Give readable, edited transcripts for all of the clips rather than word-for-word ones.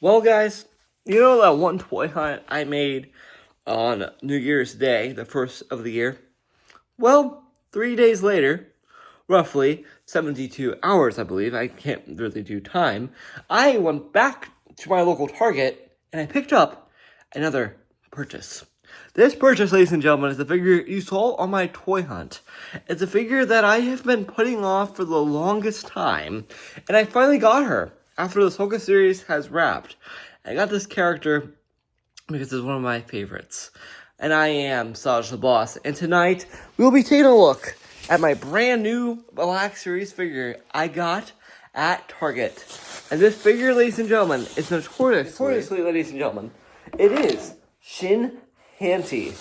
Well, guys, you know that one toy hunt I made on New Year's Day, the first of the year? Well, 3 days later, roughly 72 hours, I believe, I can't really do time, I went back to my local Target and I picked up another purchase. This purchase, ladies and gentlemen, is the figure you saw on my toy hunt. It's a figure that I have been putting off for the longest time, and I finally got her after the Soka series has wrapped. I got this character because it's one of my favorites, and I am Saj the Boss, and tonight we'll be taking a look at my brand new Black Series figure I got at Target. And this figure, ladies and gentlemen, is notoriously, ladies and gentlemen, it is Shin Hati.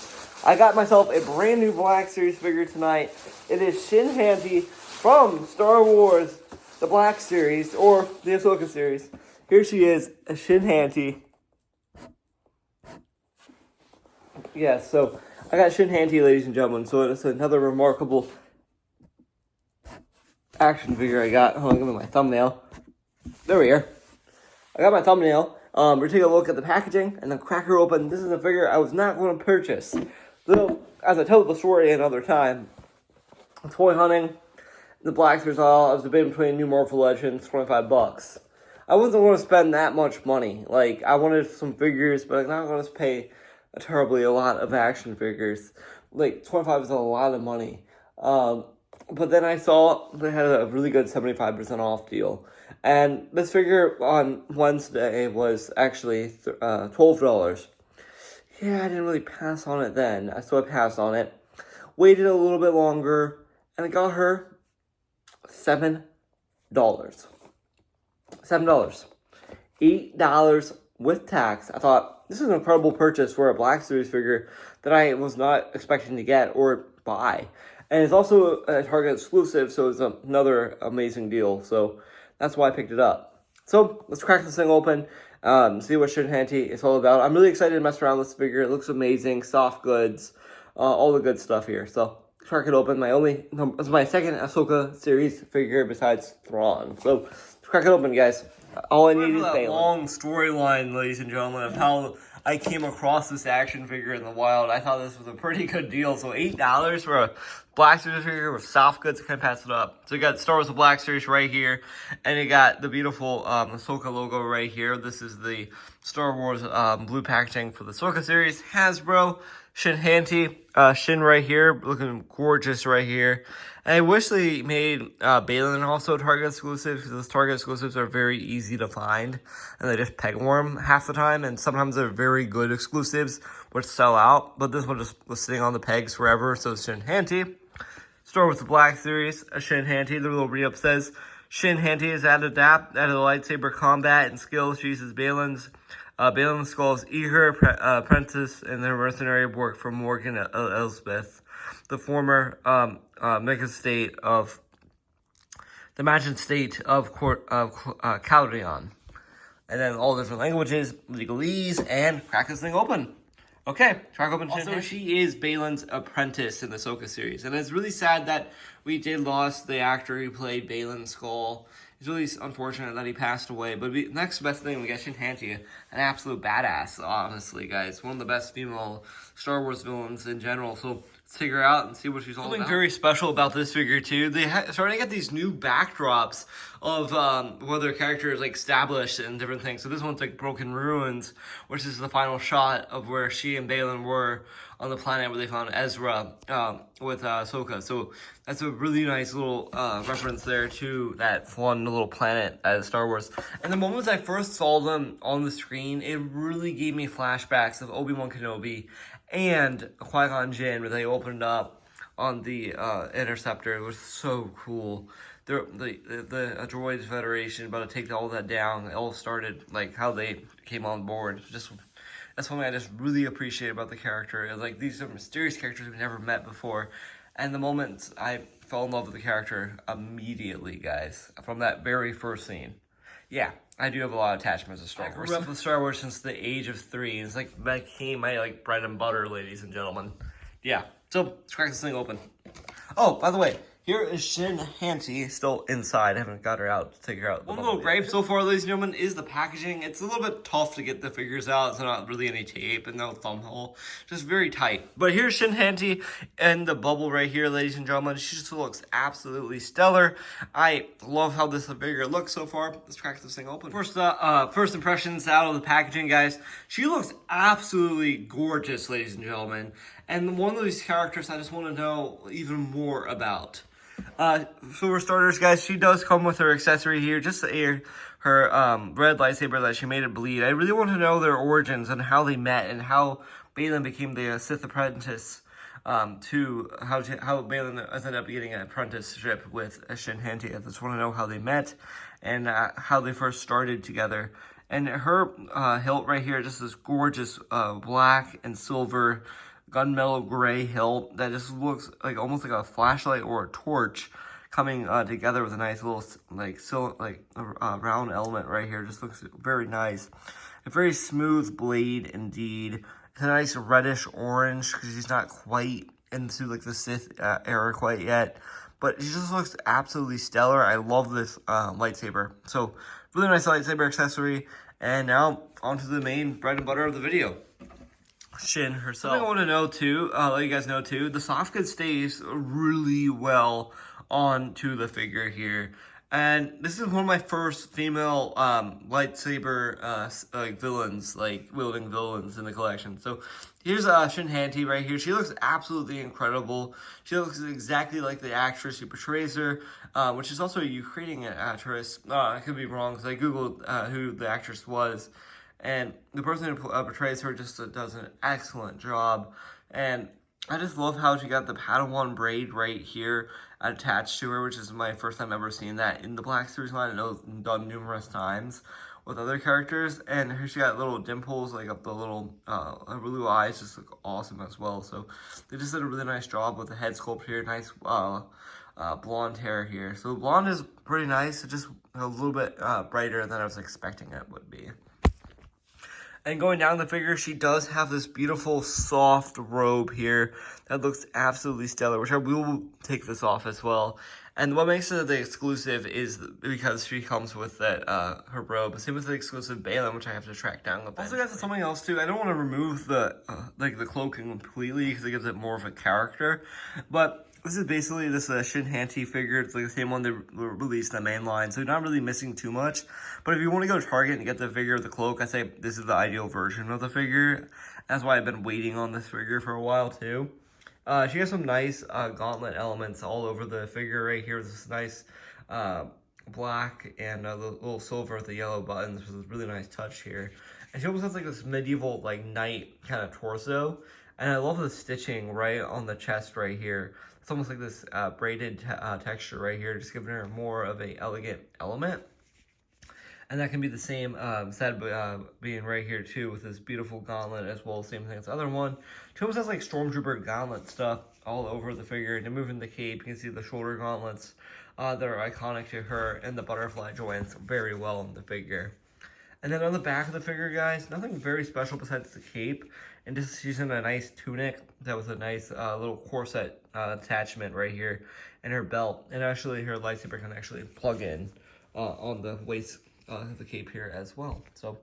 I got myself a brand new Black Series figure tonight. It is Shin Hati from Star Wars, the Black Series, or the Ahsoka series. Here she is, a Shin Hati. Yeah, so I got Shin Hati, ladies and gentlemen. So it's another remarkable action figure I got. Hold on, give me my thumbnail. There we are. I got my thumbnail. We're taking a look at the packaging and then crack her open. This is a figure I was not going to purchase. Though, as I told the story another time, toy hunting, the Black Series, I was debating between New Marvel Legends, $25. I wasn't going to spend that much money. Like, I wanted some figures, but I'm not going to pay terribly a lot of action figures. Like, 25 is a lot of money. But then I saw they had a really good 75% off deal. And this figure on Wednesday was actually $12. Yeah, I didn't really pass on it then. So I passed on it. Waited a little bit longer, and I got her $7. $7. $8 with tax. I thought, this is an incredible purchase for a Black Series figure that I was not expecting to get or buy. And it's also a Target exclusive, so it's another amazing deal. So that's why I picked it up. So let's crack this thing open, see what Shin Hati is all about. I'm really excited to mess around with this figure. It looks amazing, soft goods, all the good stuff here. So let's crack it open. It's my second Ahsoka series figure besides Thrawn. So let's crack it open, guys. All I need is that long storyline, ladies and gentlemen, of how I came across this action figure in the wild. I thought this was a pretty good deal. So $8 for a Black Series figure with soft goods, I can't pass it up. So you got Star Wars The Black Series right here, and you got the beautiful Ahsoka logo right here. This is the Star Wars blue packaging for the Ahsoka series. Hasbro, Shin Hati, Shin right here, looking gorgeous right here. And I wish they made Balin also Target exclusives, because those Target exclusives are very easy to find, and they just peg warm half the time, and sometimes they're very good exclusives, which sell out, but this one just was sitting on the pegs forever, so it's Shin Hati. Star Wars The Black Series, a Shin Hati. The little re-up says, Shin Hati is added the lightsaber combat and skills. She uses Balin's Skull's eager apprentice in the mercenary work for Morgan Elsbeth, the former Mega State of the imagined state of Caldeon. And then all different languages, legalese, and crack this thing open. Okay, crack open. Also, she is Balin's apprentice in the Ahsoka series. And it's really sad that we did lost the actor who played Balin Skull. It's really unfortunate that he passed away. But next best thing, we got Shin Hati, an absolute badass, honestly, guys. One of the best female Star Wars villains in general. So let's take her out and see what she's all about. Something very special about this figure, too. They starting to get these new backdrops of where their character is like established and different things. So this one's like Broken Ruins, which is the final shot of where she and Balin were on the planet where they found Ezra with Ahsoka. So that's a really nice little reference there to that fun little planet as Star Wars. And the moments I first saw them on the screen, it really gave me flashbacks of Obi-Wan Kenobi and Qui-Gon Jinn, where they opened up on the Interceptor. It was so cool. The Droids Federation about to take all that down. It all started like how they came on board. That's something I just really appreciate about the character. Like, these are mysterious characters we've never met before. And the moment I fell in love with the character immediately, guys, from that very first scene. Yeah, I do have a lot of attachments to Star Wars. I grew up with Star Wars since the age of 3. It's like became my bread and butter, ladies and gentlemen. Yeah, so let's crack this thing open. Oh, by the way, Here is Shin Hati still inside. I haven't got her out to take her out. One little gripe so far, ladies and gentlemen, is the packaging. It's a little bit tough to get the figures out. It's not really any tape and no thumb hole. Just very tight. But here's Shin Hati and the bubble right here, ladies and gentlemen. She just looks absolutely stellar. I love how this figure looks so far. Let's crack this thing open. First impressions out of the packaging, guys. She looks absolutely gorgeous, ladies and gentlemen. And one of these characters I just want to know even more about. For starters, guys, she does come with her accessory here, just her red lightsaber that she made it bleed. I really want to know their origins and how they met and how Baylan became the Sith apprentice. To how Baylan ended up getting an apprenticeship with Shin Hati. I just want to know how they met and how they first started together. And her hilt right here, just this gorgeous black and silver gunmetal gray hilt that just looks like almost like a flashlight or a torch coming together with a nice little round element right here. Just looks very nice. A very smooth blade indeed. It's a nice reddish orange because she's not quite into like the Sith era quite yet, but she just looks absolutely stellar. I love this lightsaber. So really nice lightsaber accessory. And now onto the main bread and butter of the video. Shin herself. Something I want to know too, let you guys know too, the soft goods stays really well onto the figure here. And this is one of my first female lightsaber villains, like wielding villains in the collection. So here's Shin Hati right here. She looks absolutely incredible. She looks exactly like the actress who portrays her, which is also a Ukrainian actress. I could be wrong because I googled who the actress was. And the person who portrays her just does an excellent job. And I just love how she got the Padawan braid right here attached to her, which is my first time ever seeing that in the Black Series line. I know it's done numerous times with other characters. And here she got little dimples, like up the little, her blue eyes just look awesome as well. So they just did a really nice job with the head sculpt here. Nice blonde hair here. So the blonde is pretty nice. It's just a little bit brighter than I was expecting it would be. And going down the figure, she does have this beautiful soft robe here that looks absolutely stellar, which I will take this off as well. And what makes it the exclusive is because she comes with that her robe. Same with the exclusive Baylan, which I have to track down. Also, guys, something else too. I don't want to remove the the cloak completely because it gives it more of a character, but this is basically this Shin Hati figure. It's like the same one they released in the main line, so you're not really missing too much. But if you want to go to Target and get the figure of the cloak, I say this is the ideal version of the figure. That's why I've been waiting on this figure for a while too. She has some nice gauntlet elements all over the figure right here. This nice black and the little silver with the yellow buttons, which is a really nice touch here. And she almost has like this medieval like knight kind of torso. And I love the stitching right on the chest right here. It's almost like this braided texture right here, just giving her more of a elegant element. And that can be the same said being right here too with this beautiful gauntlet as well. Same thing as the other one. She almost has like Stormtrooper gauntlet stuff all over the figure. And moving the cape, you can see the shoulder gauntlets that are iconic to her and the butterfly joints very well in the figure. And then on the back of the figure, guys, nothing very special besides the cape. And just she's in a nice tunic that was a nice little corset attachment right here, and her belt. And actually, her lightsaber can actually plug in on the waist of the cape here as well. So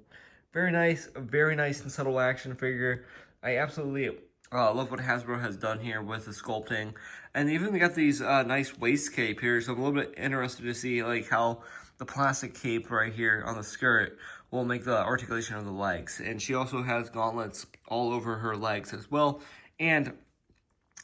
very nice and subtle action figure. I absolutely love what Hasbro has done here with the sculpting, and even got these nice waist cape here. So I'm a little bit interested to see like how the plastic cape right here on the skirt will make the articulation of the legs. And she also has gauntlets all over her legs as well, and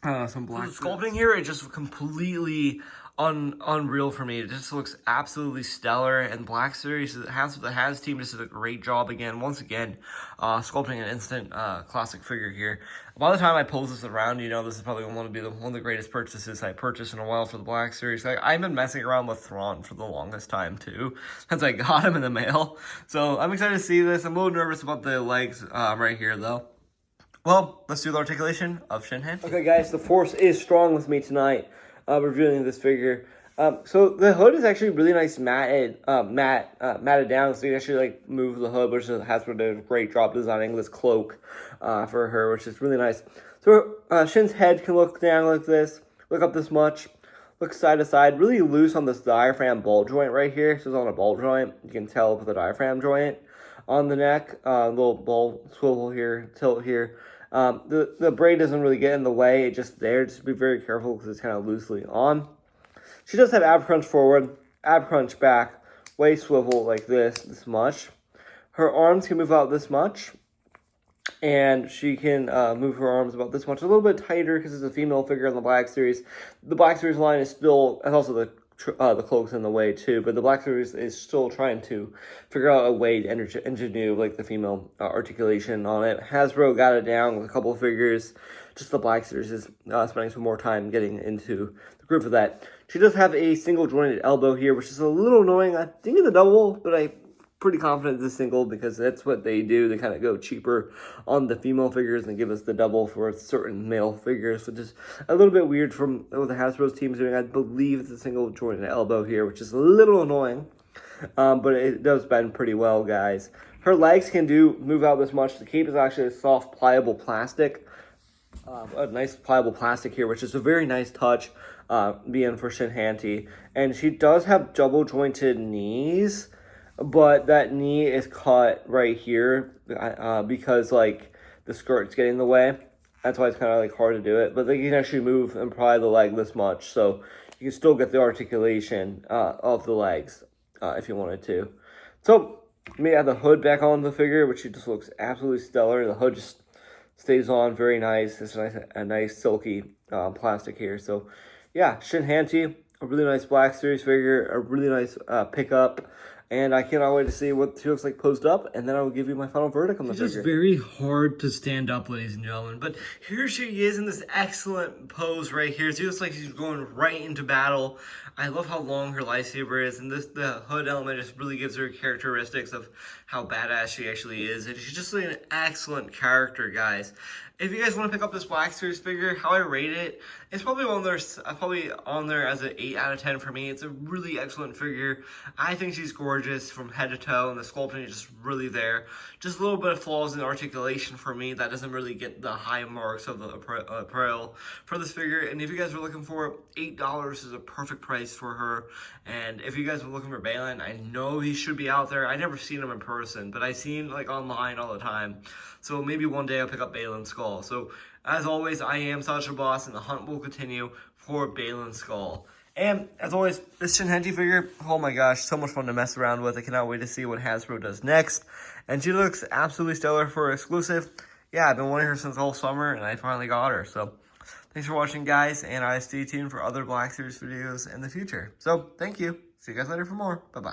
some black sculpting here. It just completely unreal for me. It just looks absolutely stellar. And Black Series the Has team just did a great job once again, sculpting an instant classic figure here. By the time I pull this around, you know, this is probably one of the greatest purchases I purchased in a while for the Black Series. I've been messing around with Thrawn for the longest time too, since I got him in the mail. So I'm excited to see this. I'm a little nervous about the legs right here though. Well, let's do the articulation of Shin Hati. Okay, guys, the force is strong with me tonight. Revealing this figure. So the hood is actually really nice matted down, so you can actually like move the hood, which Hasbro did a great job designing this cloak for her, which is really nice. So Shin's head can look down like this, look up this much. Looks side to side, really loose on this diaphragm ball joint right here. So it's on a ball joint. You can tell with the diaphragm joint on the neck. Little ball swivel here, tilt here. The braid doesn't really get in the way. It's just there. Just be very careful because it's kind of loosely on. She does have ab crunch forward, ab crunch back, waist swivel like this much. Her arms can move out this much. And she can move her arms about this much, a little bit tighter because it's a female figure in the Black Series. The Black Series line is still, and also the cloak's in the way too, but the Black Series is still trying to figure out a way to engineer like the female articulation on it. Hasbro got it down with a couple of figures. Just the Black Series is spending some more time getting into the groove of that. She does have a single jointed elbow here, which is a little annoying. I think it's a double, but I'm pretty confident it's a single because that's what they do. They kind of go cheaper on the female figures and give us the double for certain male figures, which is a little bit weird from what the Hasbro's team's doing. I believe it's a single jointed elbow here, which is a little annoying, but it does bend pretty well, guys. Her legs can move out this much. The cape is actually a soft, pliable plastic. A nice pliable plastic here, which is a very nice touch, being for Shin Hati. And she does have double jointed knees, but that knee is caught right here because like the skirt's getting in the way. That's why it's kind of like hard to do it. But you can actually move and pry the leg this much, so you can still get the articulation of the legs if you wanted to. So you may have the hood back on the figure, which just looks absolutely stellar. The hood just stays on very nice. It's a nice silky plastic here. So yeah, Shin Hati, a really nice Black Series figure, a really nice pickup. And I cannot wait to see what she looks like posed up, and then I will give you my final verdict on the figure. It's just very hard to stand up, ladies and gentlemen. But here she is in this excellent pose right here. She looks like she's going right into battle. I love how long her lightsaber is, and the hood element just really gives her characteristics of how badass she actually is. And she's just an excellent character, guys. If you guys want to pick up this Black Series figure, how I rate it, it's probably on there as an 8 out of 10 for me. It's a really excellent figure. I think she's gorgeous from head to toe, and the sculpting is just really there. Just a little bit of flaws in articulation for me. That doesn't really get the high marks of the apparel for this figure. And if you guys are looking for it, $8 is a perfect price for her. And if you guys are looking for Balin, I know he should be out there. I never seen him in person, but I see him like online all the time. So maybe one day I'll pick up Balin's Skull. So as always, I am Sasha Boss, and the hunt will continue for Balin's Skull. And as always, this Shin Hati figure, oh my gosh, so much fun to mess around with. I cannot wait to see what Hasbro does next. And she looks absolutely stellar for exclusive. Yeah, I've been wanting her since all summer, and I finally got her. So thanks for watching, guys, and I stay tuned for other Black Series videos in the future. So thank you. See you guys later for more. Bye-bye.